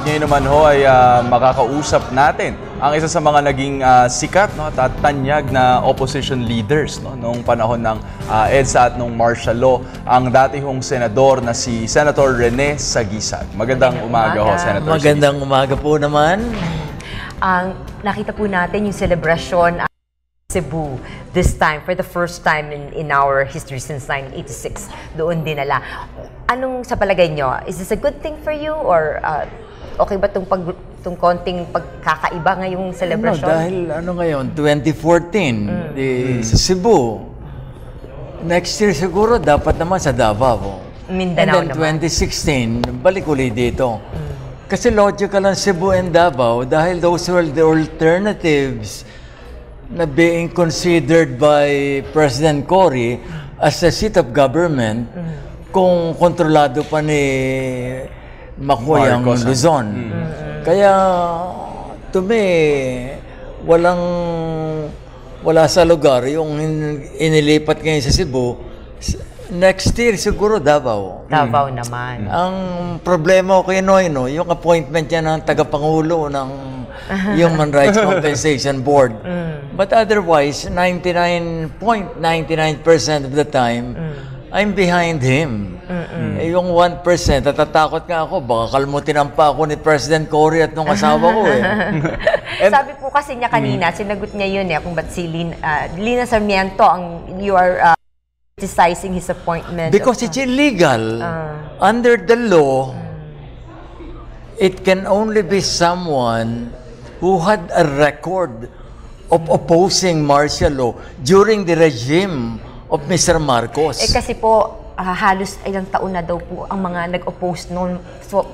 ngayon naman ho ay makakausap natin ang isa sa mga naging sikat no, at tanyag na opposition leaders no, noong panahon ng EDSA at noong martial law, ang dati hong senador na si Senator Rene Saguisag. Magandang umaga ho, Senator. Magandang umaga po naman. Nakita po natin yung celebration Cebu this time, for the first time in our history since 1986. Doon dinala. Anong sa palagay nyo? Is this a good thing for you? Or okay ba itong konting pagkakaiba ngayong celebration? Dahil ngayon, 2014, sa Cebu. Next year siguro, dapat naman sa Davao. Mindanao and then 2016, balik ulit dito. Kasi logical ang Cebu and Davao dahil those were the alternatives na being considered by President Cory as a seat of government kung kontrolado pa ni Macoy ang Luzon. Kaya, to me, wala sa lugar yung inilipat ngayon sa Cebu. Next year, siguro Davao. Davao naman. Ang problema ko kay Noyno, yung appointment niya ng tagapangulo ng Human Rights Compensation Board. But otherwise, 99.99% of the time, I'm behind him. Yung 1%, natatakot nga ako, baka kalmutin ang pa ako ni President Cory at nung asawa ko eh. Sabi po kasi niya kanina, sinagot niya yun kung ba't si Lina Sarmiento, you are criticizing his appointment. Because it's illegal. Under the law, it can only be someone who had a record of opposing martial law during the regime of Mr. Marcos. Kasi po, halos ilang taon na daw po ang mga nag-oppose noon.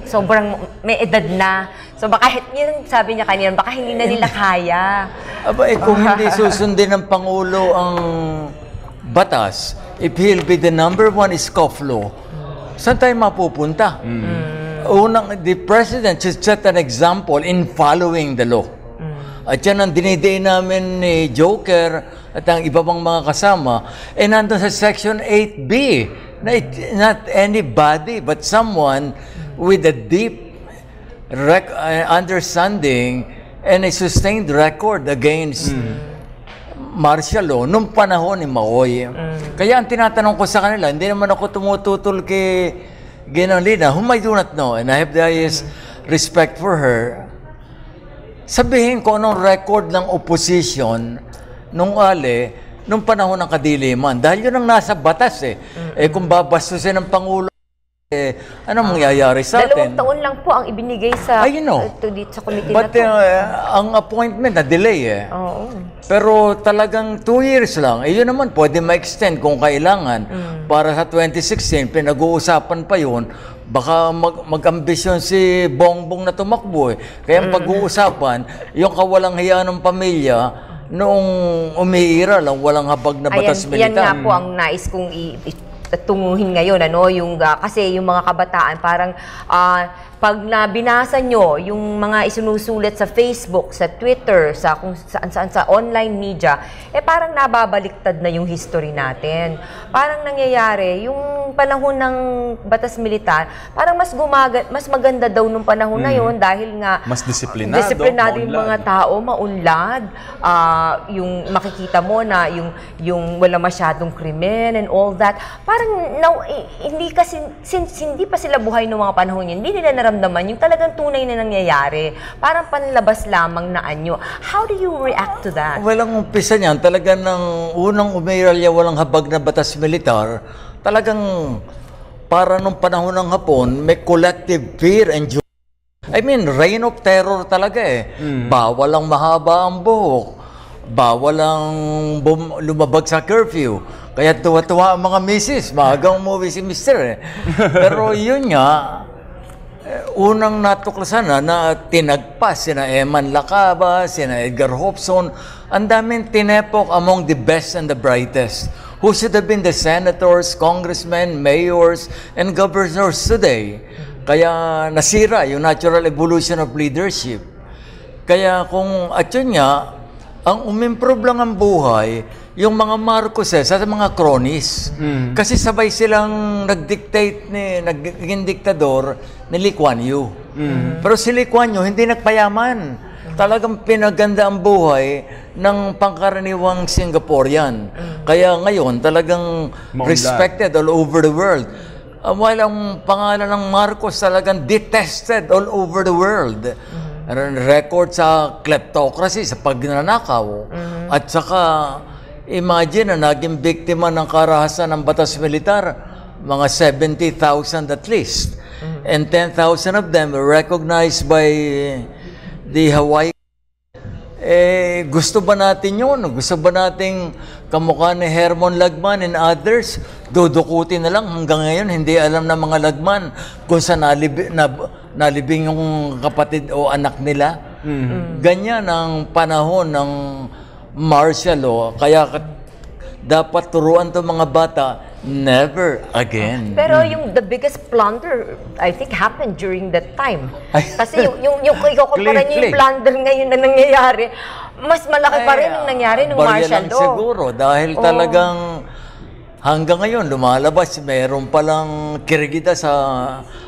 Sobrang may edad na. So baka, yun sabi niya kanina, baka hindi na nila kaya. Kung hindi susundin ng Pangulo ang batas, if he'll be the #1 scofflaw, saan tayo mapupunta? The President should set an example in following the law. At yan ang diniday namin ni Joker at ang iba pang mga kasama. Nandun sa Section 8B, not anybody but someone with a deep understanding and a sustained record against martial law nung panahon ni Maoy. Kaya ang tinatanong ko sa kanila, hindi naman ako tumututol kay Ginang Lina, whom I do not know, and I have the highest respect for her. Sabihin ko anong record ng opposition nung panahon ng kadiliman. Dahil yun ang nasa batas kung babastusin ng Pangulo, anong mangyayari sa atin? 2 taon lang po ang ibinigay sa committee But, na to. ang appointment na delay Oo. Pero talagang 2 years lang. Yun naman pwede ma-extend kung kailangan. Para sa 2016, pinag-uusapan pa yun. Baka mag-ambisyon si Bongbong na tumakbo Kaya ang pag-uusapan, yung kawalang hiya ng pamilya, noong umiira lang, walang habag na batas militar. Yan nga po ang nais kong tunguhin ngayon, kasi yung mga kabataan parang pag nabinasa nyo yung mga isinusulat sa Facebook, sa Twitter, sa kung saan sa online media, parang nababaliktad na yung history natin. Parang nangyayari, yung panahon ng batas militar, parang mas maganda daw nung panahon na yun dahil nga mas disiplinado yung mga tao, maunlad, yung makikita mo na yung wala masyadong krimen and all that. Parang hindi kasi since hindi pa sila buhay noong mga panahon yun, hindi nila naramdaman yung talagang tunay na nangyayari. Parang panlabas lamang na anyo. How do you react to that? Well, ang umpisa niyan, talagang nang unang umiralya walang habag na batas militar, talagang para nung panahon ng Hapon, may collective fear and reign of terror talaga Bawal ang mahaba ang buhok. Bawal ang lumabag sa curfew. Kaya tuwa-tuwa ang mga misis. Maagang umuwi si mister Pero yun nga, unang natuklasan na tinagpas sina Eman Lacaba, sina Edgar Hopson, ang daming tinepok among the best and the brightest, who should have been the senators, congressmen, mayors, and governors today. Kaya nasira yung natural evolution of leadership. Kaya at yun nga, Ang umimprove lang ang buhay, yung mga Marcoses at mga cronies. Kasi sabay silang naging diktador ni Lee Kuan Yew. Pero si Lee Kuan Yew hindi nagpayaman. Talagang pinaganda ang buhay ng pangkaraniwang Singaporean. Kaya ngayon talagang respected all over the world. While ang pangalan ng Marcos talagang detested all over the world. Record sa kleptocracy, sa pagnanakaw. At saka, imagine na naging biktima ng karahasan ng batas militar, mga 70,000 at least. And 10,000 of them were recognized by the Hawaii. Gusto ba natin yun? Gusto ba nating kamukha ni Herman Lagman and others? Dudukutin na lang hanggang ngayon, hindi alam ng mga Lagman kung saan nalibing yung kapatid o anak nila. Ganyan ang panahon ng martial law. Kaya dapat turuan to mga bata, never again. Pero the biggest blunder, I think, happened during that time. Kasi yung ikukumpara niyo yung blunder ngayon na nangyayari, mas malaki pa rin yung nangyari nung martial law. Siguro, dahil talagang hanggang ngayon, lumalabas, meron palang kirigita sa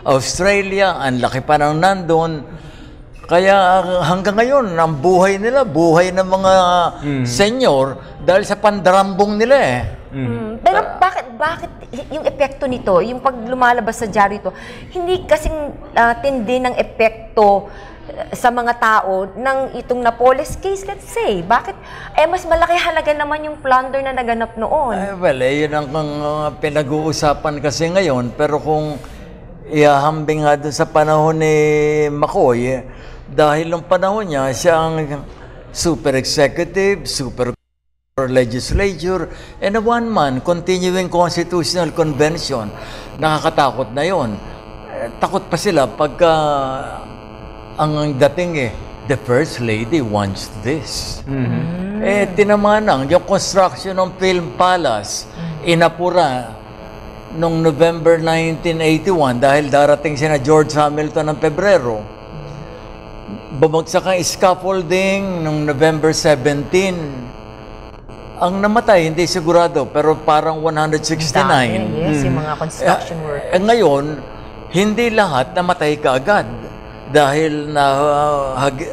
Australia, ang laki pa ng nandun. Kaya hanggang ngayon, ang buhay nila, buhay ng mga senior, dahil sa pandarambong nila eh. Pero bakit yung epekto nito, yung pag lumalabas sa dyaryo ito, hindi kasing tindi ng epekto sa mga tao ng itong Napoles case, let's say? Bakit? Mas malaki halaga naman yung plunder na naganap noon. Yun ang pinag-uusapan kasi ngayon. Pero kung ihahambing nga doon sa panahon ni McCoy, dahil ng panahon niya, siya ang super executive, super legislature, and a one-man continuing constitutional convention. Nakakatakot na yon. Takot pa sila pagka ang dating the First Lady wants this. Tinamanang yung construction ng Film Palace, inapura noong November 1981 dahil darating sina George Hamilton ng Pebrero. Bumagsak ang scaffolding noong November 17. Ang namatay, hindi sigurado, pero parang 169. Yes, yung mga construction workers. Ngayon, hindi lahat namatay kaagad dahil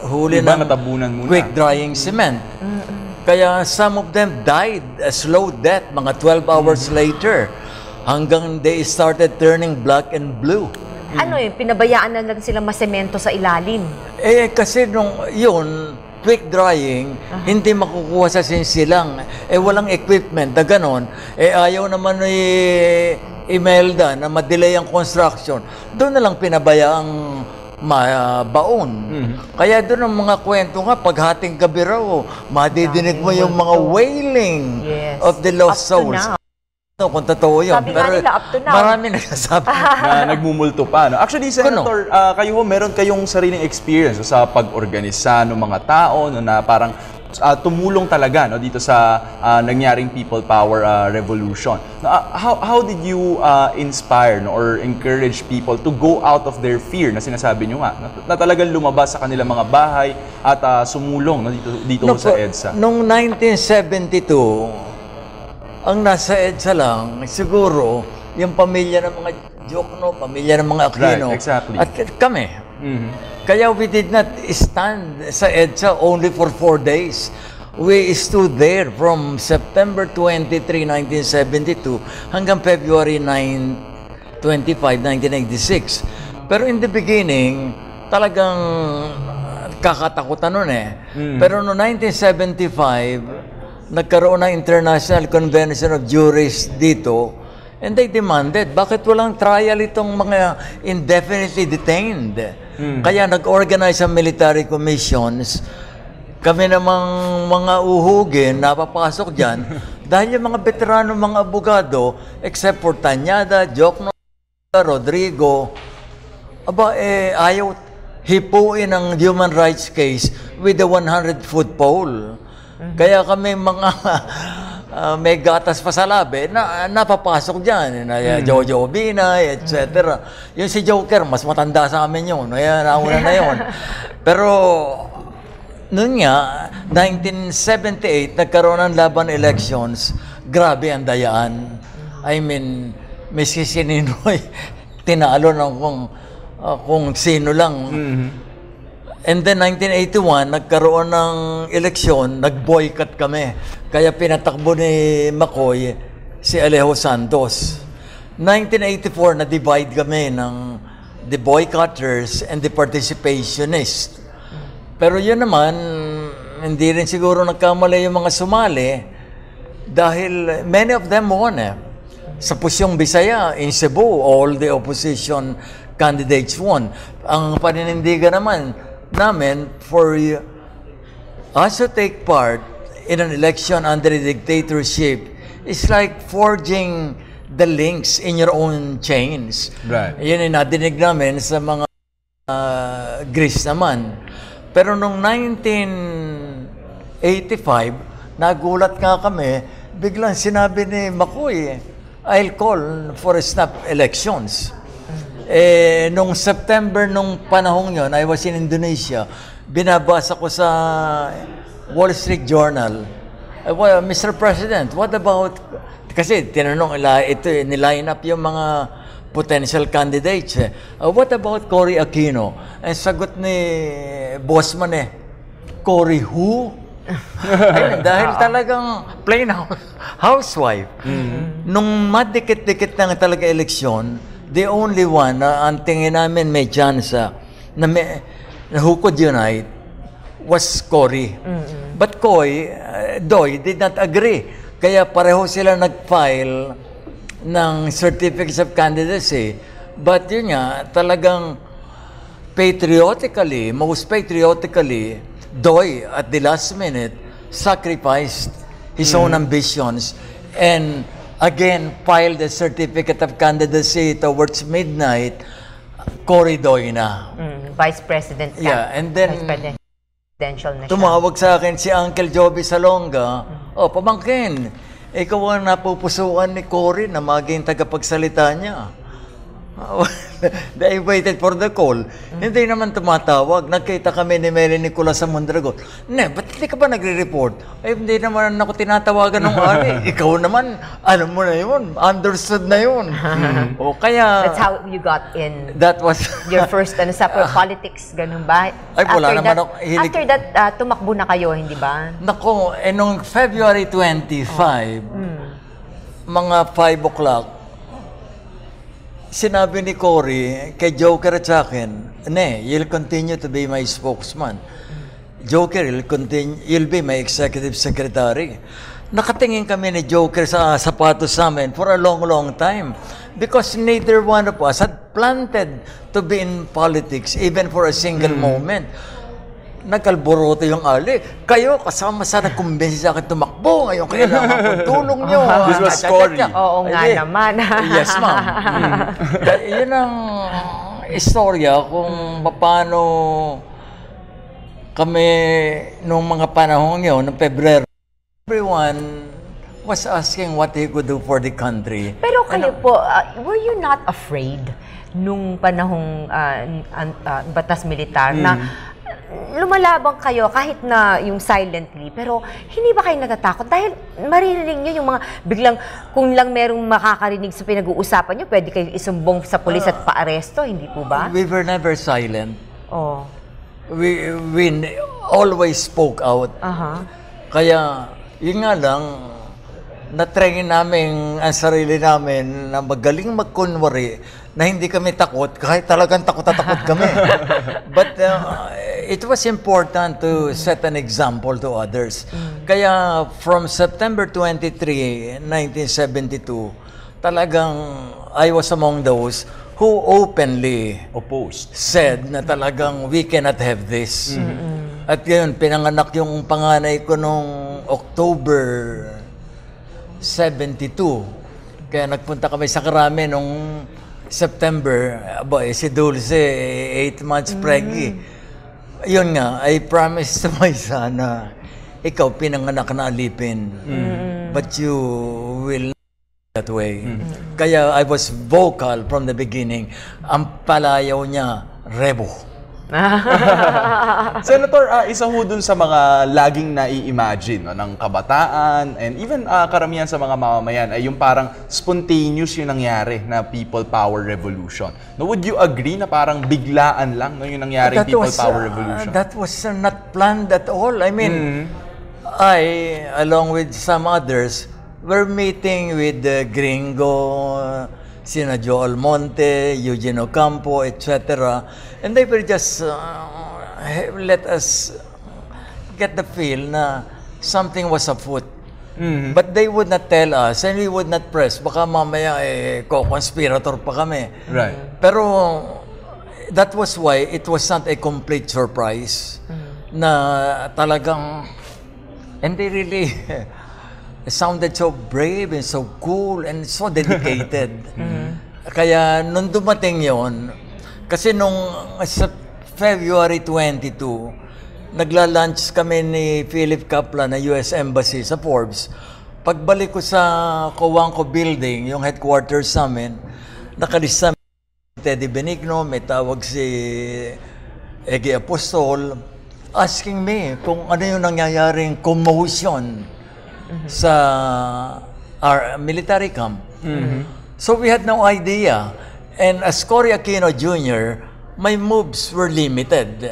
huli ng quick drying cement. Kaya some of them died a slow death, mga 12 hours later, hanggang they started turning black and blue. Ano pinabayaan na lang sila masemento sa ilalim? Kasi yun, quick drying, hindi makukuha sa sinsilang. Walang equipment na ganon. Ayaw naman Imelda na madelay ang construction. Doon na lang pinabayaang baon. Kaya doon ang mga kwento nga, paghating gabi raw, madidinig mo yung mga wailing of the lost souls. Kung totoo yun. Sabi nga nila, up to now. Marami nagsasabi. Na nagmumulto pa. No? Actually, Senator, kayo meron kayong sariling experience sa pag-organisa ng mga tao na parang tumulong talaga dito sa nangyaring People Power Revolution. How did you inspire or encourage people to go out of their fear na sinasabi nyo nga, na talagang lumabas sa kanilang mga bahay at sumulong dito sa EDSA? Noong 1972, ang nasa EDSA lang, siguro, yung pamilya ng mga Diokno, pamilya ng mga Aquino. Right, exactly. At kami. Kaya we did not stand sa EDSA only for 4 days. We stood there from September 23, 1972 hanggang February 25, 1996. Pero in the beginning, talagang kakatakutan nun Pero no 1975, nagkaroon ng International Convention of Juries dito, and they demanded, bakit walang trial itong mga indefinitely detained? Kaya nag-organize ang military commissions. Kami namang mga uhugin, napapasok dyan, dahil yung mga veterano, mga abogado, except for Tanyada, Jokno, Rodrigo, ayaw hipuin ang human rights case with the 100-foot pole. Kaya kami mga may gatas pa sa labi na napapasok dyan. Jojo Binay, etc. Yung si Joker, mas matanda sa amin yun. Nauna na yun. Pero noon nga, 1978, nagkaroon ng laban elections, grabe ang dayaan. I mean, may sisininoy, tinalo ng kung sino lang. And then 1981, nagkaroon ng eleksyon, nag-boycott kami. Kaya pinatakbo ni McCoy si Alejo Santos. 1984, na-divide kami ng the boycotters and the participationists. Pero yun naman, hindi rin siguro nagkamali yung mga sumali dahil many of them won Sa Pusyong Bisaya, in Cebu, all the opposition candidates won. Ang paninindigan naman namin for us to take part in an election under a dictatorship is like forging the links in your own chains. Right. Yun yung nadinig namin sa mga Greece naman. Pero noong 1985, nagulat nga kami, biglang sinabi ni McCoy, I'll call for snap elections. Noong September, nung panahong yon, I was in Indonesia, binabasa ko sa Wall Street Journal, well, Mr. President, what about, kasi tinanong, ito, niline up yung mga potential candidates. What about Cory Aquino? Ang sagot ni Bossman Cory who? Ayun, dahil talagang plain housewife. Nung madikit-dikit na talaga eleksyon, the only one na ang tingin namin may chance na who could unite was Cory. But Doy did not agree. Kaya pareho sila nag-file ng certificates of candidacy. But yun nga, talagang most patriotically, Doy, at the last minute, sacrificed his own ambitions and again filed a certificate of candidacy towards midnight. Cory Doy na. Vice President ka. Yeah, and then Presidential na siya. tumawag sa akin si Uncle Joby Salonga, pamangkin, ikaw ang napupusuan ni Cory na maging tagapagsalita niya. I waited for the call. Hindi naman tumatawag. Nagkita kami ni Mary Nicolas sa Mondragon. Ba't hindi ka ba nagre-report? Hindi naman ako tinatawagan ng ari. Ikaw naman, alam mo na yun. Understood na yun. O kaya... That's how you got in. That was... Your first sa politics, ganun ba? Ay, wala naman ako. After that, tumakbo na kayo, hindi ba? Nako, nung February 25, mga 5 o'clock, sinabi ni Cory kay Joker at sa akin, you'll continue to be my spokesman. Joker, you'll be my executive secretary. Nakatingin kami ni Joker sa sapatos namin for a long, long time. Because neither one of us had planted to be in politics even for a single moment. Nagkalboroto yung ali. Kayo, kasama sa nagkumbinsi sa akin tumakbo. Ngayon, kailangan ko tulong nyo. This was Cory. Oo nga naman. Yes, ma'am. Yun ang istorya kung paano kami nung mga panahon yun, noong Pebrero. Everyone was asking what he could do for the country. Pero kayo po, were you not afraid nung panahong batas militar na lumalabang kayo kahit na yung silently, pero hindi ba kayo natatakot? Dahil maririnig nyo yung mga biglang, kung lang merong makakarinig sa pinag-uusapan nyo, pwede kayo isumbong sa pulis at paaresto, hindi po ba? We were never silent. Oh. We always spoke out. Kaya, yun nga lang, na-train namin ang sarili namin na magaling magkunwari na hindi kami takot, kahit talagang takot kami. But it was important to set an example to others. Kaya from September 23, 1972, talagang I was among those who openly said na talagang we cannot have this. At yun, pinanganak yung panganay ko nung October 72. Kaya nagpunta kami sa Karame nung September. Si Dulce, 8 months preggy. Yun nga, I promised to my son na ikaw pinanganak na alipin. But you will not that way. Kaya I was vocal from the beginning. Ang palayaw niya, Rebo. Senator, isa ho dun sa mga laging nai-imagine no, ng kabataan and even karamihan sa mga mamamayan ay yung parang spontaneous yung nangyari na people power revolution. No, would you agree na parang biglaan lang no, yung nangyaring people power revolution? That was not planned at all. I mean, I, along with some others, were meeting with Gringo, sina Joel Monte, Eugene Ocampo, etc. And they were just let us get the feel na something was afoot. But they would not tell us and we would not press. Baka mamaya co-conspirator pa kami. Right. Pero that was why it was not a complete surprise na talagang, and they really sounded so brave and so cool and so dedicated. Kaya nung dumating yon, kasi nung sa February 22, nagla-lunch kami ni Philip Kaplan na US Embassy sa Forbes. Pagbalik ko sa Coangco Building, yung headquarters namin, nakalista Teddy Benigno, may tawag si Ege Apostol, asking me kung ano yung nangyayaring commotion sa our military camp. So we had no idea. And as Cory Aquino Jr., my moves were limited.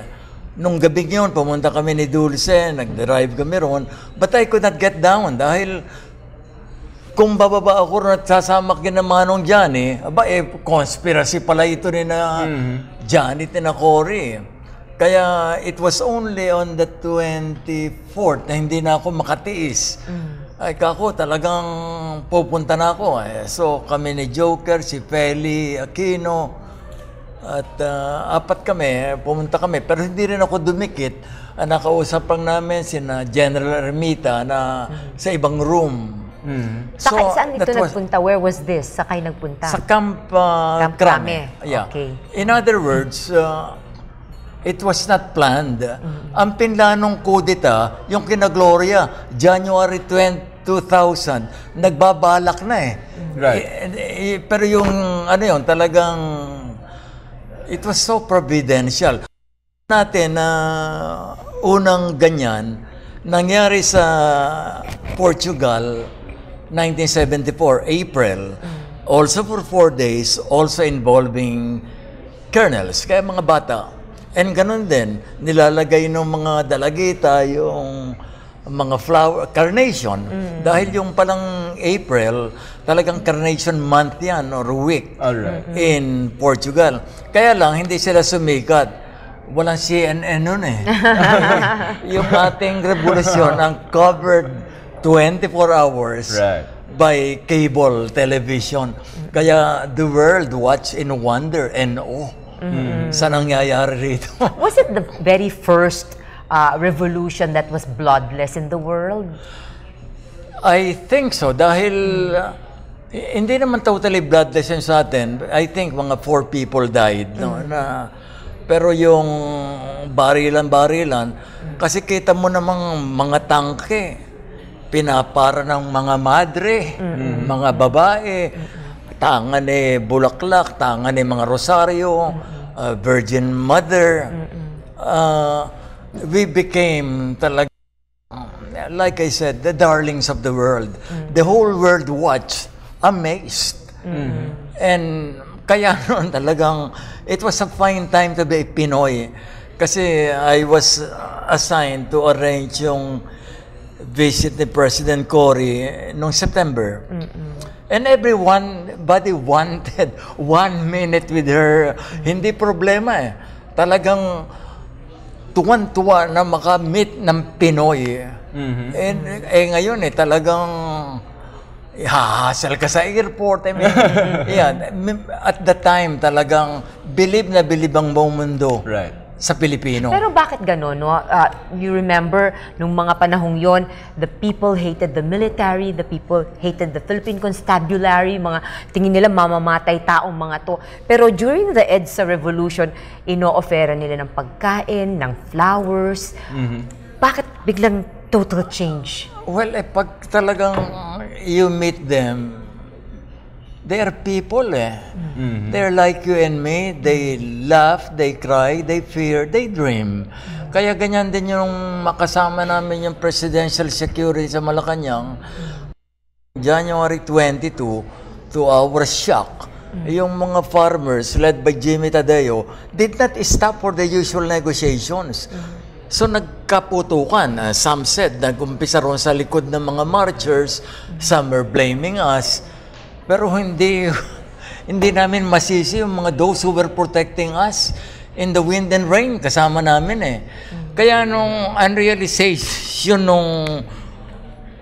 Nung gabi yun, pumunta kami ni Dulce, nag-drive kami ron, but I could not get down dahil kung bababa ako ron at sasamak yun ng Manong Johnny, conspiracy pala ito ni na Johnny at na Cory. Kaya it was only on the 24th na hindi na ako makatiis. Ay kako, talagang pupunta na ako. So kami ni Joker, si Feli Aquino, at apat kami, pumunta kami. Pero hindi rin ako dumikit. Nakausap lang namin sina General Ermita na sa ibang room. So, saan ito nagpunta? Where was this? Sa kayo nagpunta? Sa Camp Crame. Yeah. Okay. In other words, it was not planned. Ang pinlanong kudeta, yung kina Gloria, January 2000, nagbabalak na eh. Right. Pero yung ano yun, talagang it was so providential. Natin na unang ganyan, nangyari sa Portugal, 1974, April, also for 4 days, also involving colonels, kaya mga bata. And ganun din, nilalagay ng mga dalagita yung mga flower, carnation. Dahil yung palang April, talagang carnation month yan or week in Portugal. Kaya lang, hindi sila sumikat. Walang CNN nun eh. Yung ating revolusyon ang covered 24 hours by cable television. Kaya the world watched in wonder and awe. Sa nangyayari rito. Was it the very first revolution that was bloodless in the world? I think so. Dahil hindi naman totally bloodless yun sa atin. I think mga 4 people died. No? Pero yung barilan-barilan, kasi kita mo namang mga tangke, pinapara ng mga madre, mga babae, tangan ni bulaklak, tangan ni mga rosaryo, Virgin Mother. We became talaga, like I said, the darlings of the world. The whole world watched, amazed. And kaya noon talagang, it was a fine time to be a Pinoy. Kasi I was assigned to arrange yung visit ni President Cory noong September. And everybody wanted 1 minute with her. Hindi problema eh. Talagang tuwan-tuwa na makamit ng Pinoy. And ngayon eh, talagang hahasal ka sa airport. I mean, yeah, at the time talagang bilib na bilib ang buong mundo. Sa Pilipino. Pero bakit gano'n, no? You remember, nung mga panahong yon, the people hated the military, the people hated the Philippine Constabulary, mga tingin nila mamamatay taong mga to. Pero during the EDSA Revolution, ino-offera nila ng pagkain, ng flowers. Bakit biglang total change? Well, pag talagang you meet them, they are people eh. They're like you and me. They laugh, they cry, they fear, they dream. Kaya ganyan din yung makasama namin yung presidential security sa Malacanang. January 22, to our shock, yung mga farmers led by Jimmy Tadeo did not stop for the usual negotiations. So nagkaputukan. Some said, nag-umpisa ron sa likod ng mga marchers. Some are blaming us. Pero hindi namin masisi yung mga those who were protecting us in the wind and rain. Kasama namin eh. Kaya nung unrealization nung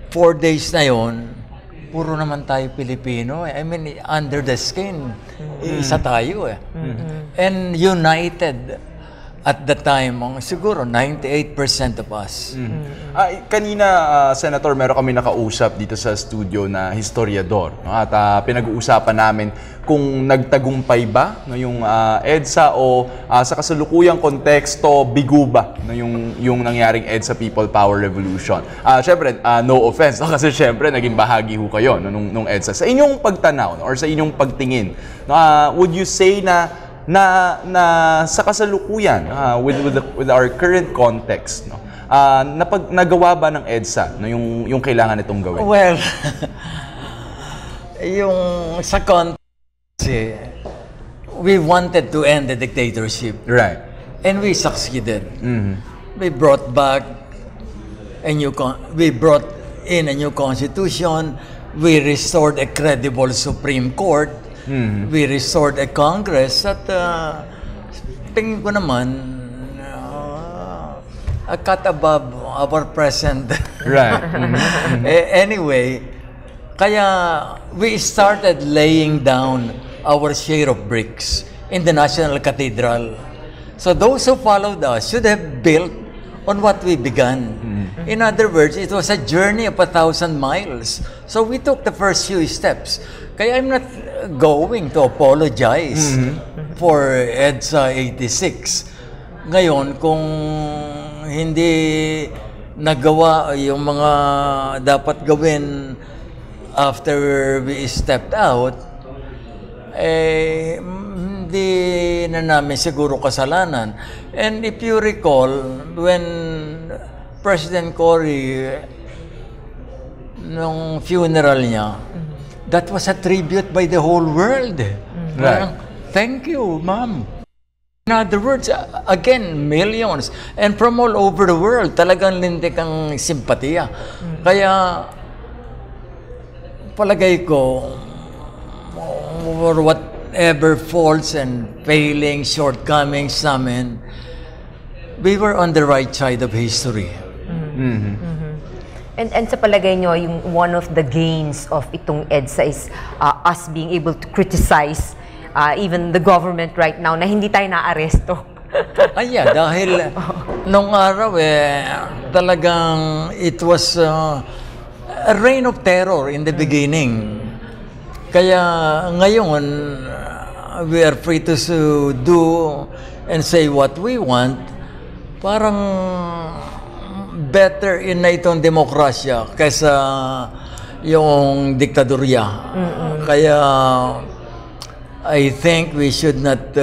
4 days na yon, puro naman tayo Pilipino. I mean, under the skin, isa tayo eh. And united at the time, siguro 98% of us. Kanina, Senator, meron kami nakausap dito sa studio na historiador. No? At pinag-uusapan namin kung nagtagumpay ba no, yung EDSA o sa kasalukuyang konteksto, bigo ba no, yung nangyaring EDSA People Power Revolution. Siyempre, no offense, no? Kasi siyempre naging bahagi ho kayo no, nung EDSA. Sa inyong pagtanaw no, or sa inyong pagtingin, no, would you say na sa kasalukuyan with our current context no nagawa ba ng EDSA no yung kailangan itong gawin? Well, yung sa context we wanted to end the dictatorship, Right. and we succeeded. We brought back we brought in a new constitution. We restored a credible Supreme Court. We restored a Congress at tingin ko naman a cut above our present. Right. Anyway, kaya we started laying down our share of bricks in the National Cathedral. So those who followed us should have built on what we began. In other words, it was a journey of 1,000 miles. So we took the first few steps. Kaya I'm not going to apologize for EDSA 86. Ngayon, kung hindi nagawa yung mga dapat gawin after we stepped out, hindi na namin siguro kasalanan. And if you recall, when President Cory, nung funeral niya, that was a tribute by the whole world. Right. Thank you, ma'am. In other words, again, millions. And from all over the world, talagang lintik ang simpatiya. Kaya, palagay ko, for whatever faults and failings, shortcomings namin, we were on the right side of history. And sa palagay nyo, yung one of the gains of itong EDSA is us being able to criticize even the government right now na hindi tayo naaresto. Yeah, dahil nung araw talagang it was a reign of terror in the beginning. Kaya ngayon, we are free to do and say what we want. Parang better in na itong demokrasya kaysa yung diktadorya. Kaya I think we should not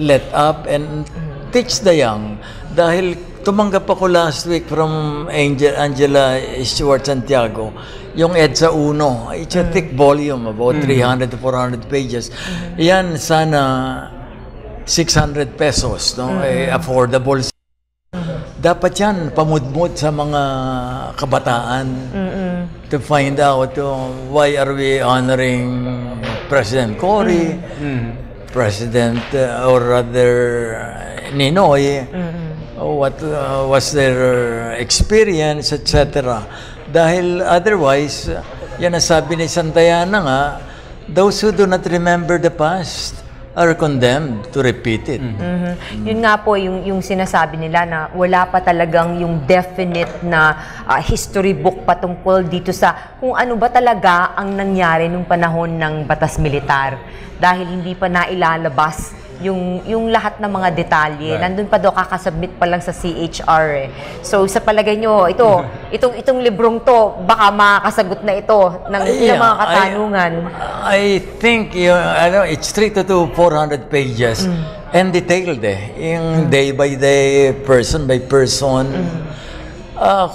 let up and teach the young. Dahil tumanggap ako last week from Angela Stuart Santiago, yung EDSA 1. It's a thick volume, about 300 to 400 pages. Yan sana 600 pesos, no? Affordable. Dapat yan, pamudmud sa mga kabataan to find out why are we honoring President Cory, President, or rather, Ninoy, what was their experience, etc. Dahil otherwise, yan ang sabi ni Santayana nga, those who do not remember the past are condemned to repeat it. Yun nga po, yung sinasabi nila na wala pa talagang yung definite na history book patungkol dito sa kung ano ba talaga ang nangyari nung panahon ng batas militar. Dahil hindi pa nailalabas yung lahat ng mga detalye. Nandun pa daw, kakasubmit pa lang sa CHR eh. So sa palagay nyo, itong librong to, baka makakasagot na ito ng mga katanungan. I think it's 300 to 400 pages and detailed yung day by day, person by person.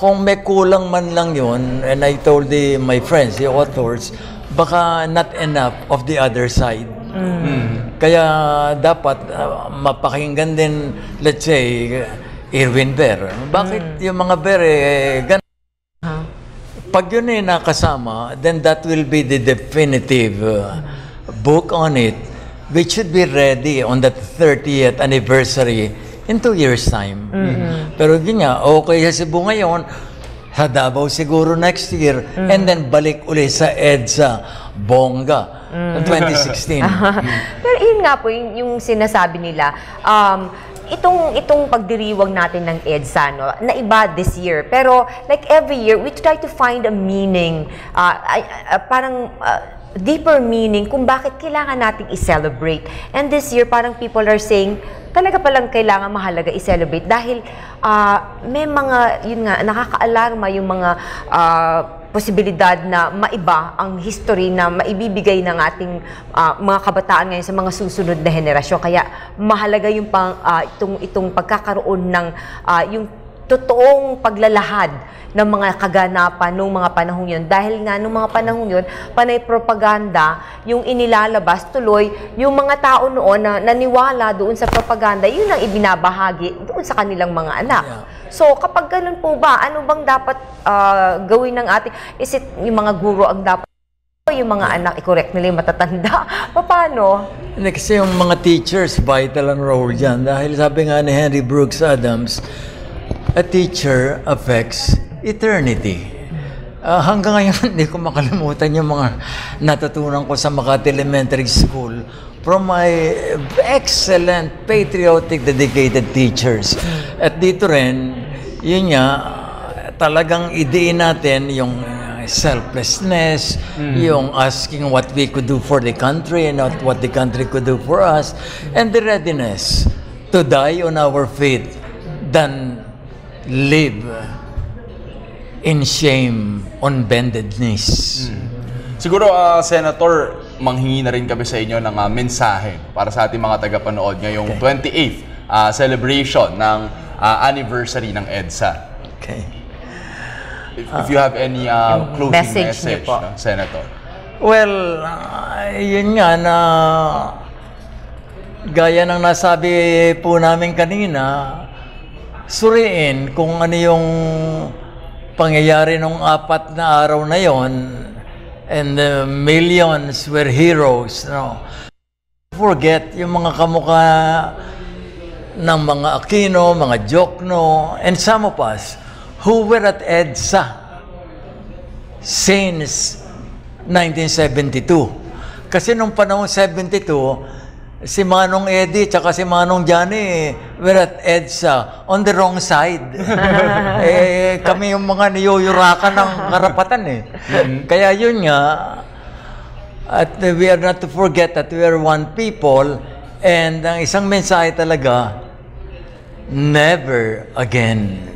Kung may kulang man lang yun, and I told my friends, the authors, baka not enough of the other side. Kaya dapat mapakinggan din, let's say, Irwin Ver. Bakit yung mga Ver ganun? Pag yun nakasama, then that will be the definitive book on it, which should be ready on the 30th anniversary in 2 years' time. Pero yun nga, okay sa Cebu ngayon, sa Davao siguro next year, and then balik uli sa EDSA, bongga, 2016. Pero yun nga po, yung sinasabi nila, itong pagdiriwang natin ng EDSA, no, na iba this year. Pero like every year, we try to find a meaning, parang deeper meaning kung bakit kailangan nating i-celebrate. And this year, parang people are saying, talaga palang kailangan mahalaga i-celebrate dahil may mga, yun nga, nakaka-alarma yung mga posibilidad na maiba ang history na maibibigay ng ating mga kabataan ngayon sa mga susunod na henerasyon. Kaya mahalaga yung itong pagkakaroon ng yung totoong paglalahad ng mga kaganapan noong mga panahong yun. Dahil nga noong mga panahong yun, panay propaganda, yung inilalabas tuloy, yung mga tao noon na naniwala doon sa propaganda, yun ang ibinabahagi doon sa kanilang mga anak. So, kapag ganun po ba, ano bang dapat gawin ng ating, is it yung mga guro ang dapat, yung mga anak, i-correct nila yung matatanda? Paano? Kasi yung mga teachers, vital ang role dyan. Dahil sabi nga ni Henry Brooks Adams, a teacher affects eternity. Hanggang ngayon, hindi ko makalimutan yung mga natutunan ko sa Makati Elementary School from my excellent, patriotic, dedicated teachers. At dito rin, yun nga, talagang idein natin yung selflessness, yung asking what we could do for the country and not what the country could do for us, and the readiness to die on our faith than live in shame on bended knees. Siguro, Senator, manghingi na rin kami sa inyo ng mensahe para sa ating mga tagapanood ngayong 28th celebration ng anniversary ng EDSA. Okay. If you have any closing message po, no, Senator. Well, yun nga na gaya ng nasabi po namin kanina, suriin kung ano yung pangyayari nung 4 na araw na yon, and the millions were heroes. No? Forget yung mga kamukha ng mga Aquino, mga Jokno, and some of us who were at EDSA since 1972. Kasi nung panahon 72, si Manong Eddie tsaka si Manong Johnny were at EDSA on the wrong side. Kami yung mga niyuyurakan ng karapatan Kaya yun nga, at we are not to forget that we are one people, and ang isang mensahe talaga, never again.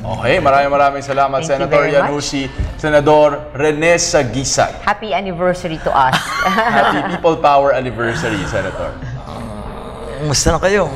Okay, maraming salamat, Thank you Senator very Yanusi. Senador Rene Sagisag. Happy anniversary to us. Happy People Power Anniversary, Senator. Kumusta na kayo?